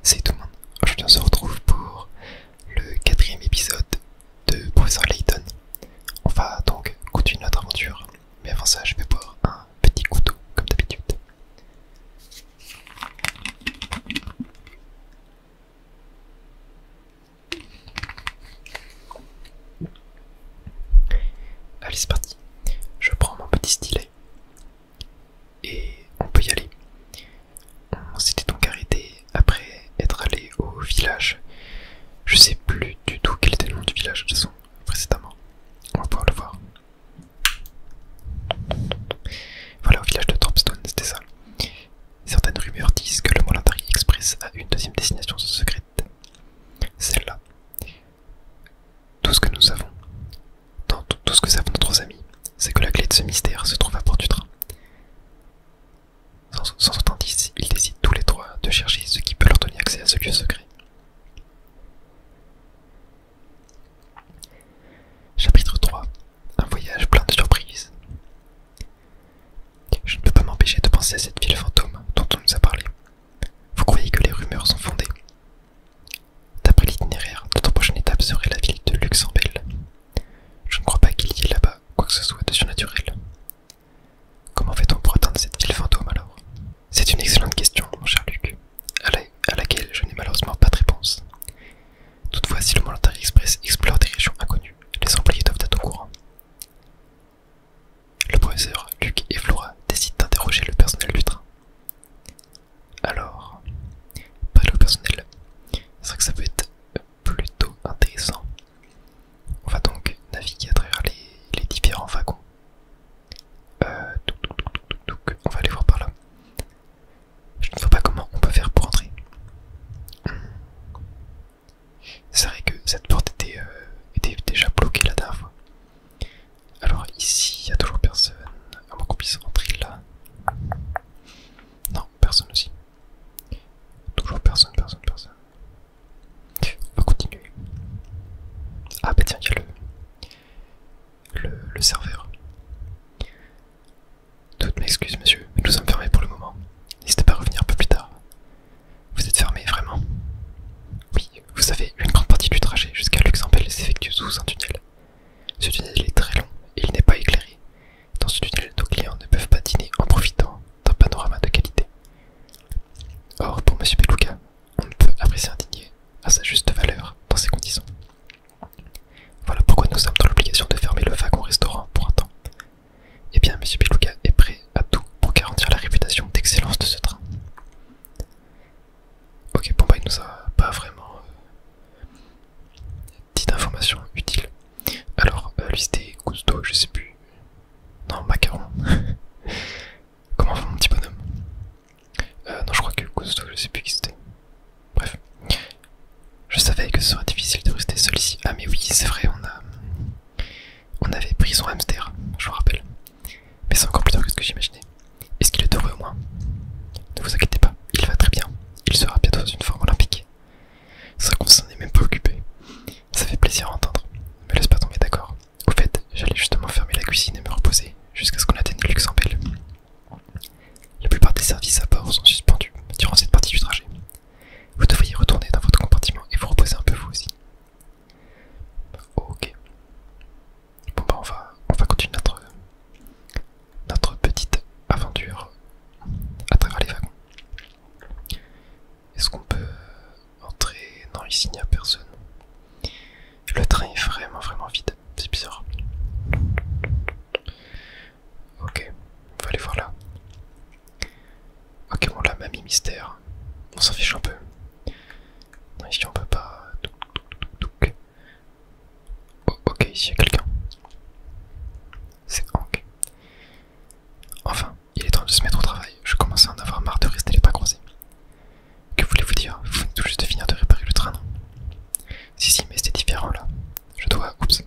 Salut tout le monde, aujourd'hui on se retrouve pour le 4e épisode de Professeur Layton. On va donc continuer notre aventure, mais avant ça je vais boire un petit couteau comme d'habitude. Allez c'est parti, je prends mon petit stylet et on peut y aller. On s'était donc arrêté après être allé au village. Je sais plus du tout quel était le nom du village de toute façon précédemment. On va pouvoir le voir. Voilà, au village de Thorpstone, c'était ça. Certaines rumeurs disent que le Mollantari Express a une deuxième destination secrète. Celle-là. Tout ce que nous savons, tout ce que savent nos trois amis, c'est que la clé de ce mystère se trouve à bord du train. Sans aucun indice, ils décident tous les trois de chercher ce qui peut leur donner accès à ce lieu secret. Chapitre 3. Un voyage plein de surprises. Je ne peux pas m'empêcher de penser à cette ville fantôme dont on nous a parlé. Vous croyez que les rumeurs sont fondées? D'après l'itinéraire, notre prochaine étape serait la ville de Luxembourg. Je ne crois pas qu'il y ait là-bas quoi que ce soit de surnaturel. Comment fait-on pour atteindre cette ville fantôme alors? C'est une excellente question, mon cher Luc, à laquelle je n'ai malheureusement pas de réponse. Toutefois, si le Mollantari Express explore des régions inconnues, les employés doivent être au courant. Le professeur, Luc et Flora décident d'interroger le personnel du train. Alors, parler au personnel, c'est vrai que ça peut être plutôt intéressant. On va donc naviguer à travers les différents wagons. On va aller voir par là. Je ne vois pas comment on peut faire pour entrer. C'est vrai que cette porte était déjà bloquée la dernière fois. Alors ici, il n'y a toujours personne. À moins qu'on puisse entrer là. Non, personne aussi. Toujours personne. On va continuer. Ah bah tiens, il y a le serveur. Toutes mes excuses, monsieur, mais nous sommes fermés pour le moment. N'hésitez pas à revenir un peu plus tard. Vous êtes fermé, vraiment? Oui, vous savez, une grande partie du trajet jusqu'à Luxembourg s'effectue sous un tunnel. Ce tunnel est très long et il n'est pas éclairé. Dans ce tunnel, nos clients ne peuvent pas dîner en profitant d'un panorama de qualité. Or, pour monsieur Beluga, on ne peut apprécier un dîner à sa juste valeur dans ces conditions. Voilà pourquoi nous sommes dans l'obligation de fermer le wagon-restaurant pour un temps. Eh bien, monsieur Beluga est prêt à tout pour garantir la réputation d'excellence de ce train. Ok, bon bah il nous a pas vraiment dit d'informations utiles. Alors, lui c'était Gusto, je sais plus. Non, Macaron. Comment va mon petit bonhomme? Non, je crois que Gusto, je sais plus qui c'était. Bref. Je savais que ce serait difficile de rester seul ici. Ah mais oui, c'est vrai, on avait pris son hamster, je vous rappelle. Mais c'est encore plus dur que ce que j'imaginais. Est-ce qu'il est heureux au moins? Ne vous inquiétez pas, il va très bien. Il sera bientôt dans une forme olympique. C'est vrai qu'on s'en est même pas occupé. Ça fait plaisir à entendre. Me laisse pas tomber, d'accord? Au fait, j'allais justement fermer la cuisine et me reposer jusqu'à ce qu'on atteigne Luxembourg. La plupart des services à bord sont suspendus durant cette partie du trajet. Vous devriez retourner dans votre compartiment et vous reposer un peu vous aussi. Ok. Bon bah on va continuer notre petite aventure à travers les wagons. Est-ce qu'on peut entrer? Non, ici il n'y a personne. Le train est vraiment vide, c'est bizarre. Ok, on va aller voir là. Ok, bon là, mamie mystère. On s'en fiche un peu. Non, ici on peut pas. Oh, ok, ici il y a quelqu'un. C'est Hank. Enfin, il est temps de se mettre au travail. Je commence à en avoir marre de rester les bras croisés. Que voulez-vous dire? Vous venez tout juste de finir de réparer le train, non? Si, mais c'était différent là. Je dois... Oups.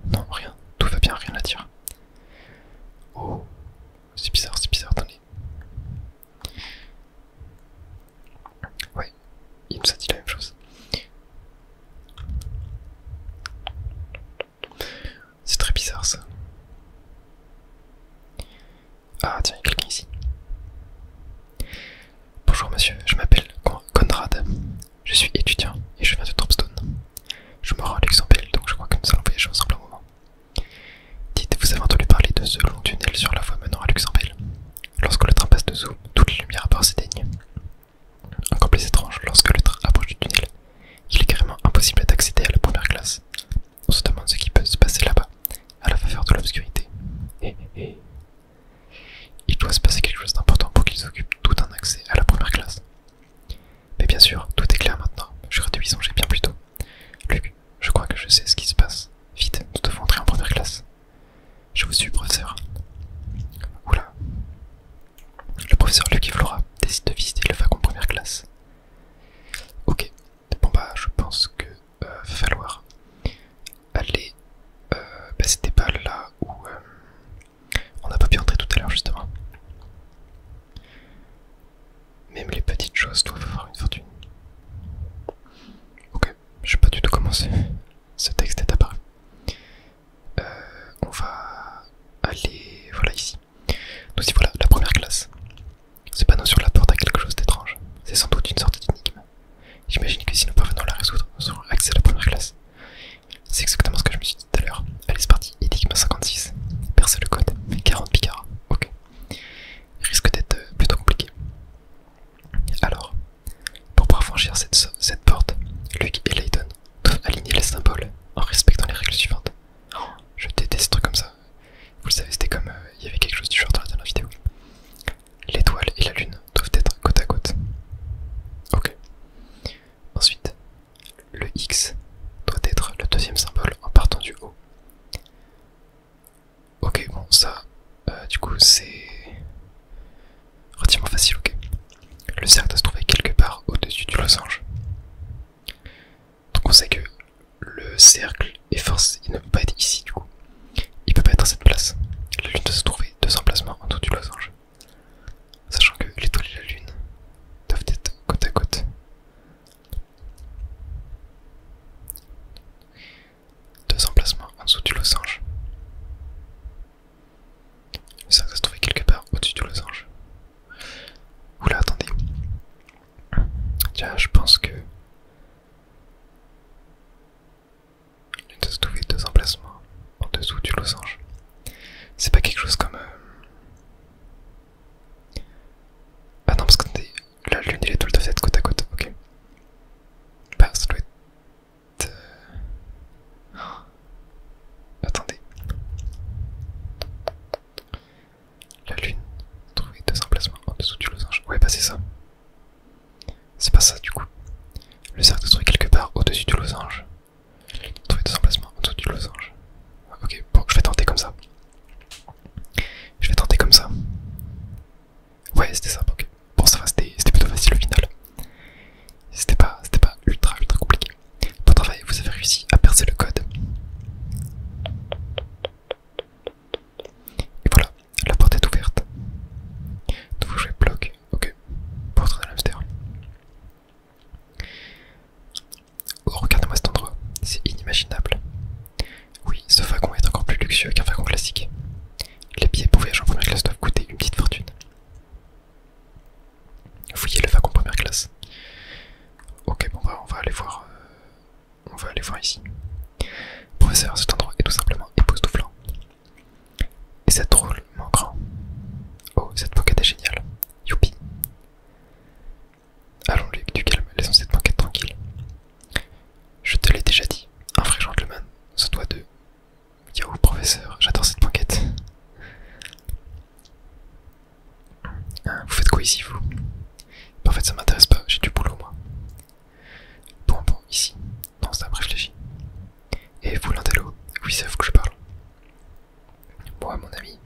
Non, rien. Tout va bien, rien à dire. Oh. C'est bizarre, attendez. Ouais, il nous a dit la même chose. C'est très bizarre ça. Ah tiens, il y a quelqu'un ici. Bonjour monsieur, je m'appelle Conrad. sûr, tout est clair maintenant. J'aurais dû y songer bien plus tôt. Luc, je crois que je sais ce qui se passe. Vite, nous devons entrer en première classe. Je vous suis, professeur. Oula. Le professeur Luc et Flora décident de visiter le wagon première classe. Ok. Bon bah, je pense que va falloir aller... bah c'était pas là où on n'a pas pu entrer tout à l'heure justement. Même les petites choses doivent avoir une fortune. Ok, je sais pas du tout comment ce texte est apparu. On va aller... voilà ici. Nous y voilà, la première classe. Ce panneau sur la porte a quelque chose d'étrange. C'est sans doute une sorte d'énigme. J'imagine que si nous parvenons à la résoudre, nous aurons accès à la première classe. C'est exactement ce que je me suis dit tout à l'heure. Allez, c'est parti. Énigme 56. Percez le code. 40 picards. Ok. Il risque d'être plutôt compliqué. Alors, pour pouvoir franchir cette porte, Luke et Layton doivent aligner les symboles en respectant les règles suivantes. Oh, je déteste ce truc comme ça. Vous le savez, c'était comme il y avait quelque chose du genre dans la dernière vidéo. L'étoile et la lune doivent être côte à côte. Ok. Ensuite, le X doit être le deuxième symbole en partant du haut. Ok, bon, ça, du coup, c'est relativement facile, ok. Le cercle doit se trouver quelque part au-dessus du losange. Donc on sait que le cercle est forcé, il ne peut pas être ici, du coup. Il peut pas être à cette place. La lune doit se trouver 2 emplacements en dessous du losange. Sachant que l'étoile et la lune doivent être côte à côte. Deux emplacements en dessous du losange. Le cercle doit se trouver quelque part au-dessus du losange. Oula, attendez. Tiens, je pense que... il doit se trouver 2 emplacements en dessous du losange. C'est pas quelque chose comme... Ah non, parce que la lune et l'étoile doivent être côte à côte, ok. Bah, ça doit être... Attendez. La lune, trouver 2 emplacements en dessous du losange. Ouais, bah c'est ça. C'est pas ça du coup. Le cercle doit se trouver quelque part au-dessus du losange. Trouver 2 emplacements en dessous du losange. Ok, bon, je vais tenter comme ça. Je vais tenter comme ça. Ouais, c'était ça, ok. Bon, ça va, c'était plutôt facile au final. C'était pas ultra compliqué. Bon travail, vous avez réussi à percer le code. Et voilà, la porte est ouverte. Nouveau jouet bloc, ok. Porte d'un hamster. Oh, regardez-moi cet endroit, c'est inimaginable. Oui, ce wagon est encore plus luxueux qu'un wagon classique. Les billets pour voyager en première classe doivent coûter une petite fortune. Fouillez le wagon première classe. Ok, bon bah on va aller voir. On va aller voir ici. Professeur, cet endroit est tout simplement époustouflant. Et c'est drôlement grand. Oh, cette banquette est géniale. Youpi. Allons Luc, du calme, laissons cette banquette tranquille. Je te l'ai déjà dit, un vrai gentleman se doit de... Yo, professeur, j'adore cette banquette. Hein, vous faites quoi ici, vous? En fait, ça m'intéresse pas, j'ai du boulot, moi. Bon, ici. Non, ça me réfléchit. Et vous, l'Intello? Oui, c'est à vous que je parle. Moi, mon ami,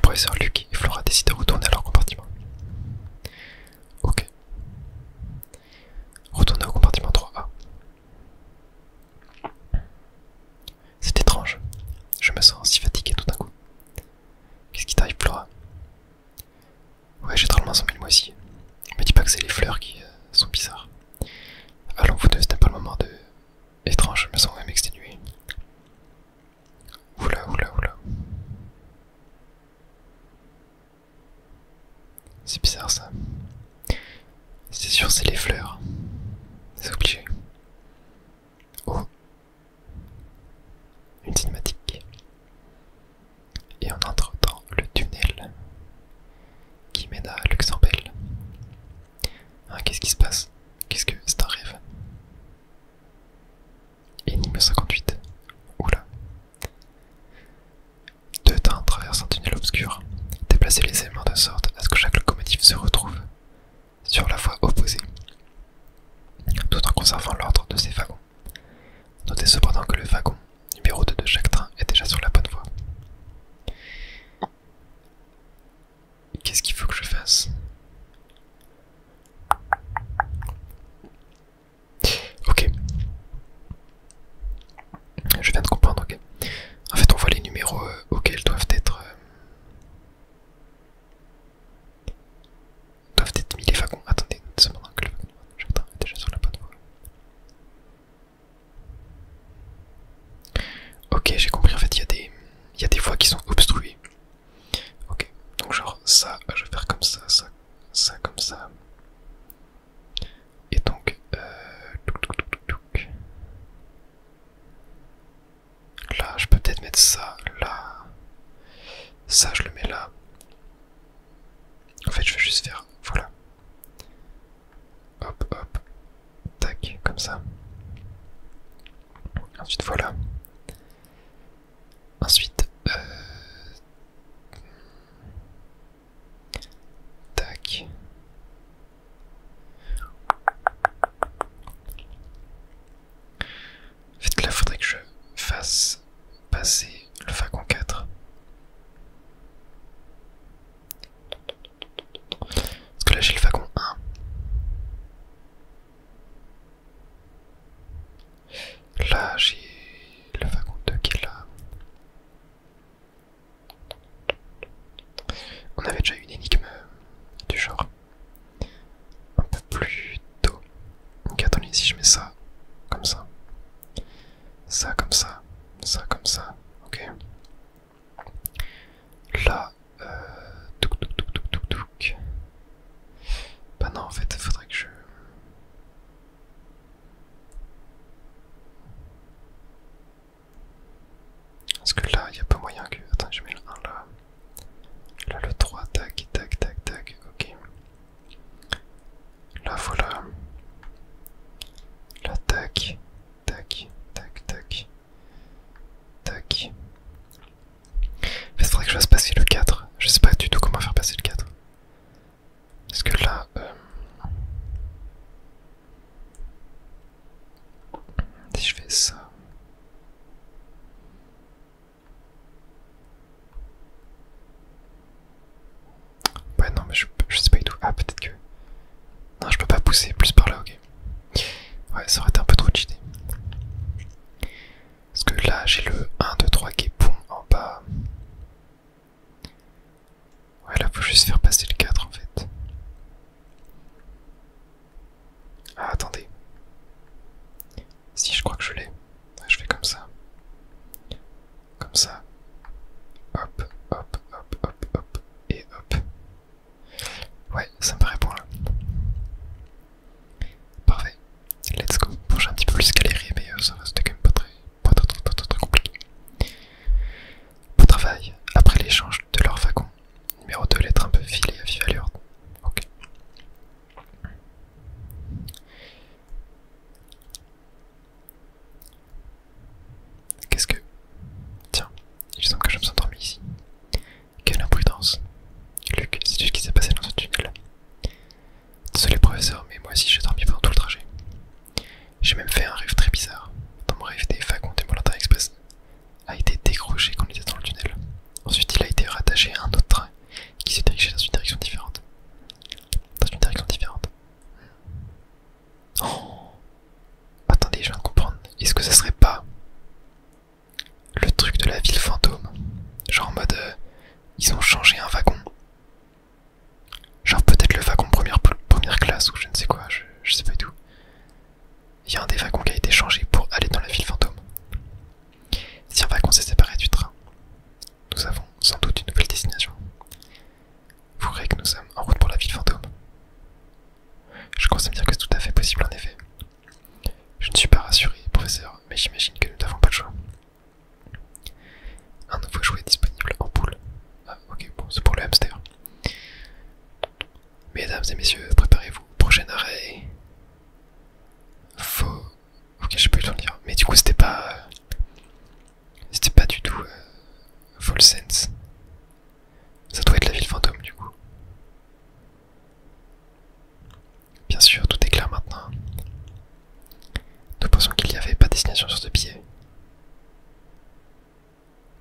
professeur Luc et Flora décident de retourner à leur compartiment. Ok. Retourner au compartiment 3A. C'est étrange. Je me sens si fatigué tout d'un coup. Qu'est-ce qui t'arrive, Flora? Ouais, j'ai drôlement sommeil moi aussi. Me dis pas que c'est les fleurs qui sont bizarres. Allons, vous deux, ce n'est pas le moment de... Étrange, je me sens même exténué. Oula. C'est bizarre ça. C'est sûr, c'est les fleurs. C'est obligé. Oh. Une cinématique. Et on entre dans le tunnel qui mène à Luxembourg. Hein, qu'est-ce qui se passe? Qu'est-ce que c'est un rêve? Énigme 58. Oula. Deux trains traversent un tunnel obscur. Déplacez les éléments de sorte à ce que chaque locomotive se retrouve sur la voie opposée, tout en conservant l'ordre de ses wagons. Notez cependant que le wagon numéro 2 de chaque train est déjà sur la bonne voie. Qu'est-ce qu'il faut que je fasse? Ok. Je viens de comprendre, ok. En fait, on voit les numéros auxquels doivent être mis les wagons. Attendez, cependant que le wagon de chaque train est déjà sur la bonne voie. Ok, j'ai compris, en fait, il y a des voies qui sont obstruées. Ok, donc genre ça, je vais faire comme ça comme ça. Et donc, là, je peux peut-être mettre ça là. Ça, je le mets là. En fait, je vais juste faire, voilà. Hop, tac, comme ça. Ensuite, voilà. Ensuite, tac. En fait, là, faudrait que je fasse passer le wagon 4. Parce que là, j'ai le wagon 1. Là, j'ai le wagon 2 qui est là. On avait déjà une énigme du genre un peu plus tôt. Donc attendez, si je mets ça comme ça, ça comme ça, ça comme ça, ok. Là, touc. Bah non, en fait, faudrait que je... Parce que là, il y a pas moyen que... Attends, je mets le 1 là. Là, le 3, tac, ok. Là, voilà. Là, tac. Il faudrait que je fasse passer le 4. Je sais pas du tout comment faire passer le 4. Parce que là... si je fais ça... Ouais non mais je sais pas du tout. Ah peut-être que... Non je peux pas pousser plus par là, ok. Ouais ça aurait été un peu trop cheaté. Parce que là j'ai le 1, 2, 3 qui est bon en bas. Ouais là faut juste faire passer le 4 en fait. Ah attendez. Si je crois que je l'ai. Ouais, je fais comme ça. Comme ça. Hop. Et hop. Ouais, ça me paraît bon là. Parfait. Let's go. Bon, j'ai un petit peu plus galéré, mais ça va, c'était quand même pas très compliqué. Beau travail. Après l'échange de leur wagon, numéro 2, lettre un peu filée à destination sur ce billet.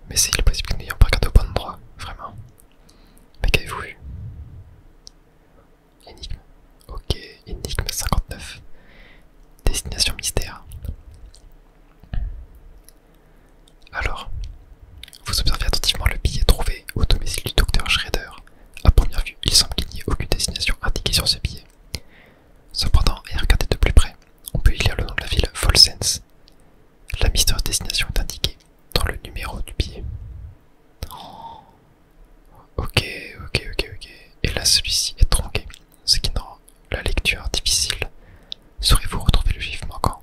Mais c'est possible que nous n'ayons pas regardé au bon endroit, vraiment. Mais qu'avez-vous vu? Énigme. Ok, énigme 59. Destination mystère. Alors, vous observez attentivement le billet trouvé au domicile du docteur Schrader. À première vue, il semble qu'il n'y ait aucune destination indiquée sur ce billet. Cependant, à y regarder de plus près, on peut y lire le nom de la ville Volsens. La mystérieuse destination est indiquée dans le numéro du billet. Ok. Et là, celui-ci est tronqué, ce qui rend la lecture difficile. Saurez-vous retrouver le juif manquant?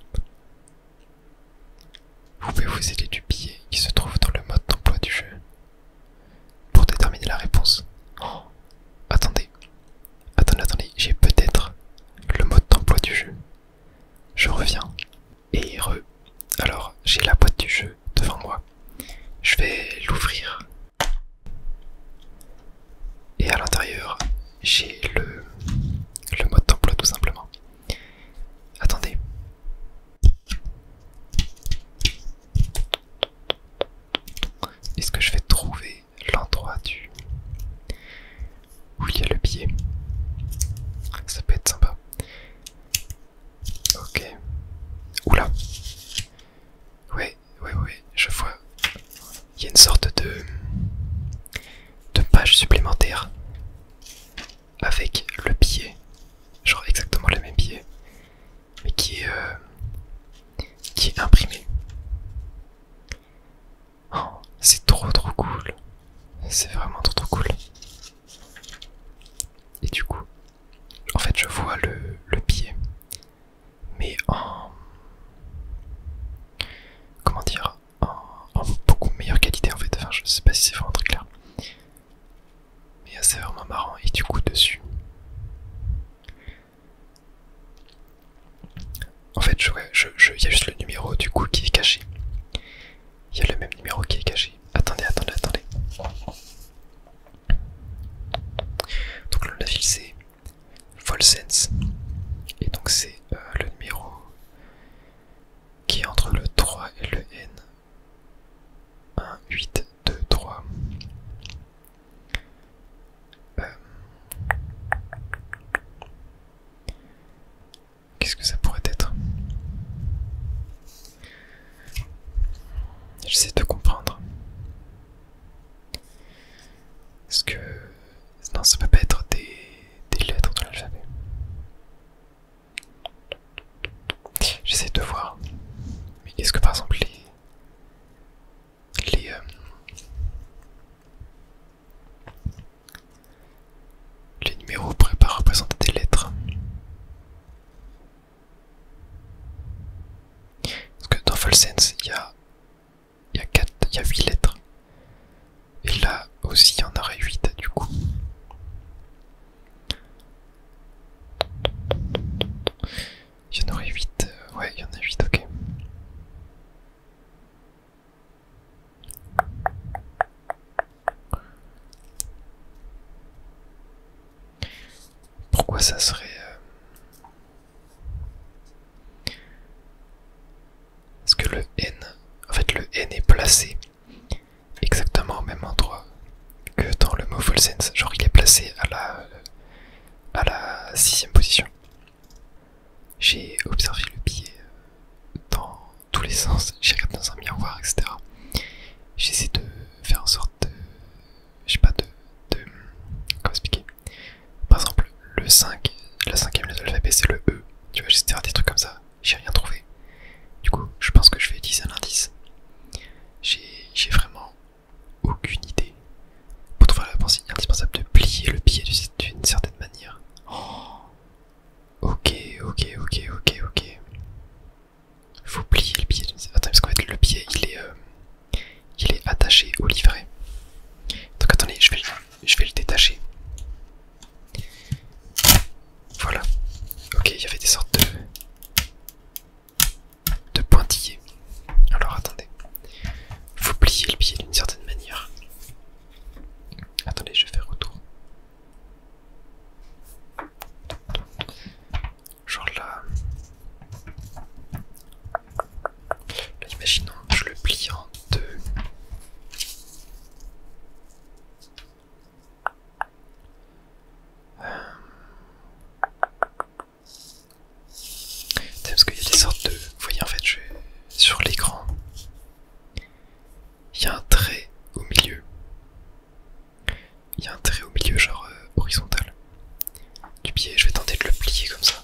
Vous pouvez vous aider du billet qui se trouve dans le mode d'emploi du jeu pour déterminer la réponse. Attendez, j'ai peut-être le mode d'emploi du jeu. Je reviens. Et alors, j'ai la boîte du jeu devant moi. Je vais l'ouvrir. Et à l'intérieur, j'ai le mode d'emploi tout simplement. Attendez. Est-ce que je vais trouver l'endroit où il y a le billet? Ça peut être sympa. Ok. Oula. Ouais, je vois. Il y a une sorte de page supplémentaire avec le billet. Genre exactement le même billet. Mais qui est imprimé. Oh, c'est trop cool. C'est vraiment trop cool. Et du coup, en fait, je vois le billet, mais comment dire, en beaucoup meilleure qualité en fait. Enfin, je sais pas si c'est vraiment très clair, mais c'est vraiment marrant. Et du coup, dessus, en fait, il y a juste le numéro du coup qui est caché. Il y a le même numéro qui est caché. Attendez. Donc la ville c'est Volsens. Et donc c'est le numéro qui est entre le 3 et le N. 1, 8, 2, 3. Qu'est-ce que ça pourrait être? J'essaie de comprendre. Est-ce que... Non, ça peut pas être des lettres de l'alphabet. J'essaie de voir. Mais est-ce que par exemple les numéros pourraient pas représenter des lettres? Parce que dans Volsens, il y a 8 lettres. Et là aussi, il y en aurait 8 du coup. Il y en aurait 8. Ouais, il y en a 8, ok. Pourquoi ça serait... Parce que le N... En fait, le N est placé exactement au même endroit que dans le mot Volsens. Genre, il est placé à la 6ème position. J'ai observé le billet dans tous les sens. J'ai regardé dans un miroir, etc. J'essaie de faire en sorte de... Je sais pas, comment expliquer? Par exemple, le 5, la 5ème lettre de l'alphabet c'est le E. Tu vois, j'essaie de faire des trucs comme ça. J'ai rien trouvé. Du coup, je pense que je vais utiliser un indice. J'ai vraiment aucune idée. Pour trouver la réponse, il est indispensable de plier le billet d'une certaine manière. Oh. Ok. Faut plier le billet d'une... Attends, parce qu'en fait le billet il est attaché il y a un trait au milieu, genre horizontal du billet. Je vais tenter de le plier comme ça.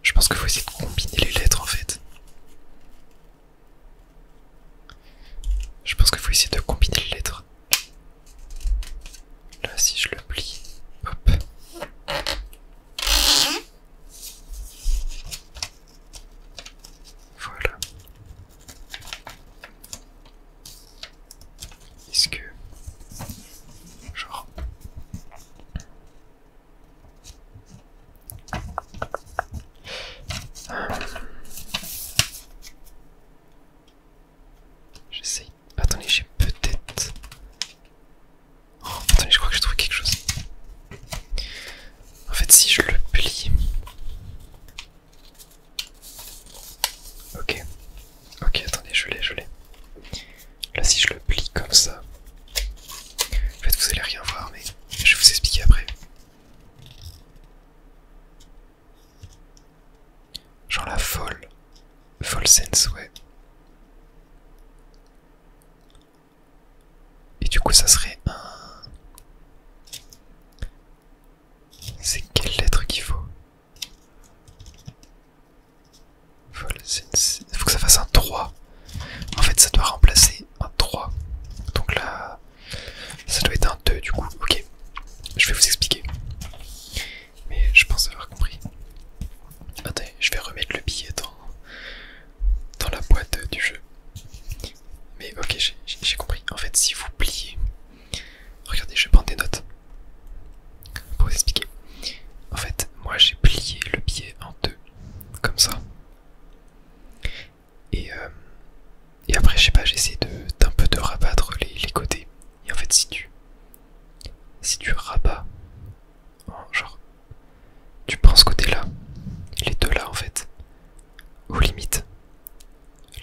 Je pense qu'il faut essayer de combiner les lettres en fait. Je pense qu'il faut essayer de combiner les lettres. Là, si je le plie, hop. Voilà. Est-ce que... genre... J'essaye. Attendez, j'ai peut-être... Oh, attendez, je crois que j'ai trouvé quelque chose. En fait, si je le plie... Ok. Ok, attendez, je l'ai. Là, si je le plie comme ça... En fait, vous allez rien voir, mais je vais vous expliquer après. Genre la folle sense, ouais. Et du coup, ça serait un... C'est quelle lettre qu'il faut? Folle sense... Il faut que ça fasse un 3. En fait, ça doit remplacer un 3. Donc là, ça doit être un 2 du coup. Ok, je vais vous expliquer. Mais je pense avoir compris. Attendez, je vais remettre le billet dans la boîte du jeu. Mais ok, j'ai compris. En fait, si vous pliez... Regardez, je vais prendre des notes. Pour vous expliquer. En fait, moi j'ai plié le billet en 2. Comme ça. Et après, je sais pas, j'essaie d'un peu de rabattre les côtés. Et en fait, si tu rabats, genre, tu prends ce côté-là, les deux là en fait, aux limites,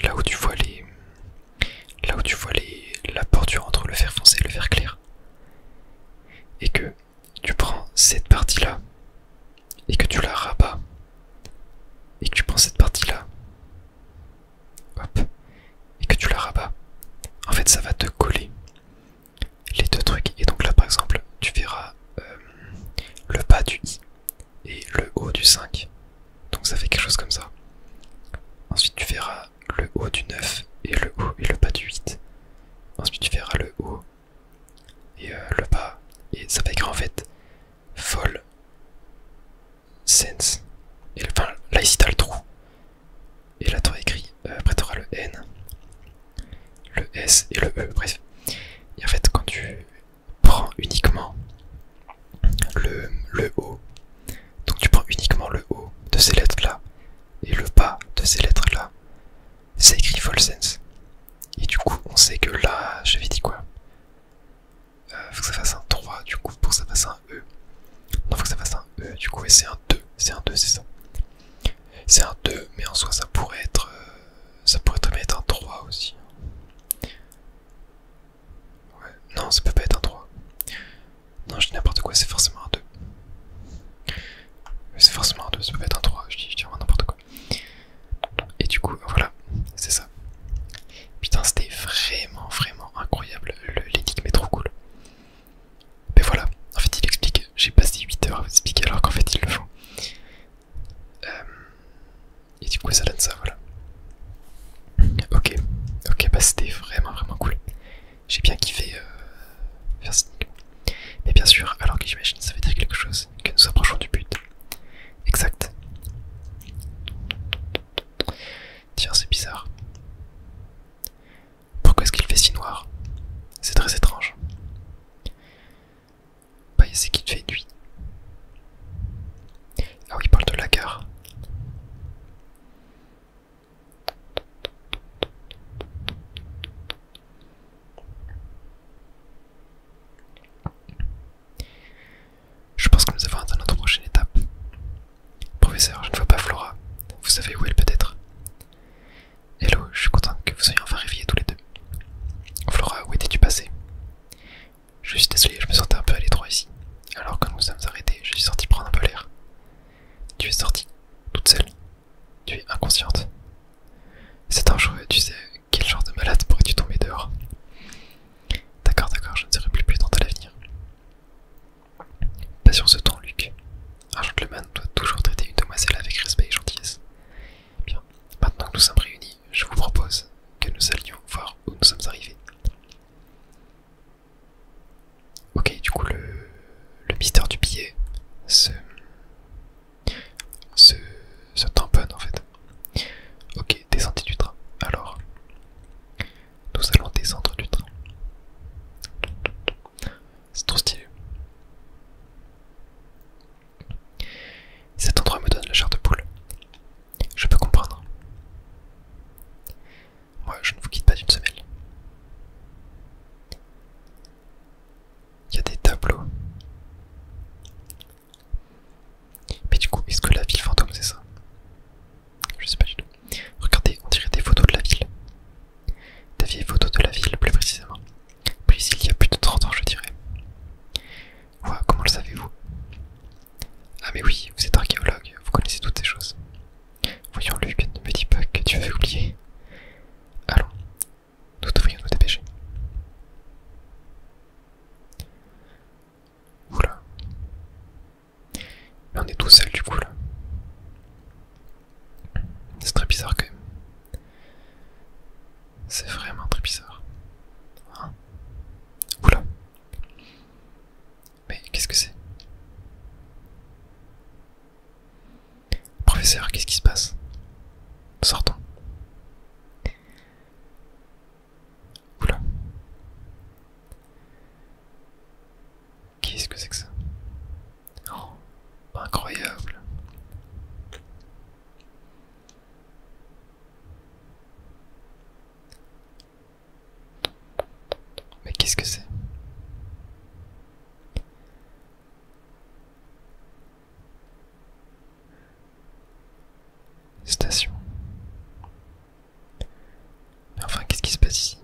là où tu vois la bordure entre le vert foncé et le vert clair, et que tu prends cette partie-là, et que tu la rabats, et que tu prends cette partie-là, hop, et que tu la rabats, en fait ça va te coller les deux trucs. Et donc là par exemple, tu verras le bas du i et le haut du 5. Donc ça fait quelque chose comme ça. Ensuite tu verras le haut du 9 et le haut et le bas du 8. Ensuite tu verras le haut et le bas. Et ça va écrire en fait Folle Sense. Et enfin, là ici t'as le trou. Et là t'auras écrit, après t'auras le N, le S et le E, bref. Et en fait quand tu prends uniquement le haut, donc tu prends uniquement le haut de ces lettres là et le bas de ces lettres là, c'est écrit Folle Sense. Et du coup on sait que là, j'avais dit quoi, faut que ça fasse un 3 du coup pour que ça fasse un E. Non, faut que ça fasse un E du coup, et c'est un 2, c'est ça. C'est un 2, mais en soi ça pourrait être un 3 aussi. Ouais, non, ça peut pas être un 3. Non, je dis n'importe quoi, c'est forcément un 2. C'est forcément un 2, ça peut pas être un 3, je dis vraiment n'importe quoi. Et du coup, voilà, c'est ça. Putain, c'était vraiment incroyable, l'énigme est trop cool. Mais voilà, en fait il explique, j'ai passé 8 heures à vous expliquer alors qu'en fait il le font. Et du coup ça donne ça, voilà. Ok, bah c'était vraiment cool. J'ai bien kiffé faire cette énigme. Mais bien sûr, alors que j'imagine ça veut dire quelque chose, que nous approchons du but. Exact. Tiens, c'est bizarre. Pourquoi est-ce qu'il fait si noir? C'est très étrange. Bah, c'est qu'il fait nuit. Ah oui, il parle de la gare. Je pense que nous avons atteint notre prochaine étape. Professeur, je ne vois pas Flora. Vous savez où elle peut être? Hello, je suis content que vous soyez enfin réveillés tous les deux. Flora, où étais-tu passé? Je suis désolé, je me sentais un peu à l'étroit ici. Alors que nous sommes arrêtés, je suis sorti prendre un peu l'air. Tu es sortie toute seule. Tu es inconsciente. C'est dangereux, tu sais. Quel genre de malade pourrais-tu tomber dehors? D'accord, je ne serai plus dans ta professeur, qu'est-ce qui se passe? Sortons. Oula. Qu'est-ce que c'est que ça? Oh, incroyable. Mais qu'est-ce que c'est? Station. Mais enfin, qu'est-ce qui se passe ici?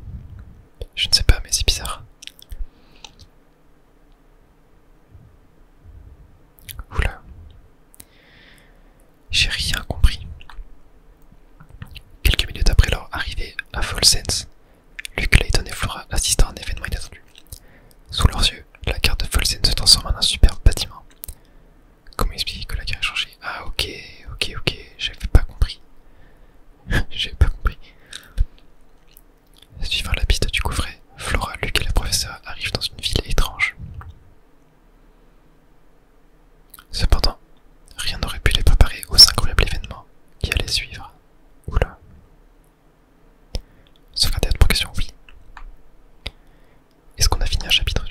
Je ne sais pas, mais c'est bizarre. Oula. J'ai rien compris. Quelques minutes après leur arrivée à Folsense, Luke, Layton et Flora assistent à un événement inattendu. Sous leurs yeux, la carte de Folsense se transforme en un superbe bâtiment. Comment expliquer que la carte a changé? Ah ok, j'avais pas compris. J'avais pas compris. Suivant la piste du coffret, Flora, Luke et la professeure arrivent dans une ville étrange. Cependant, rien n'aurait pu les préparer aux incroyables événements qui allaient suivre. Oula. Sauvegarder de progression, oui. Est-ce qu'on a fini un chapitre?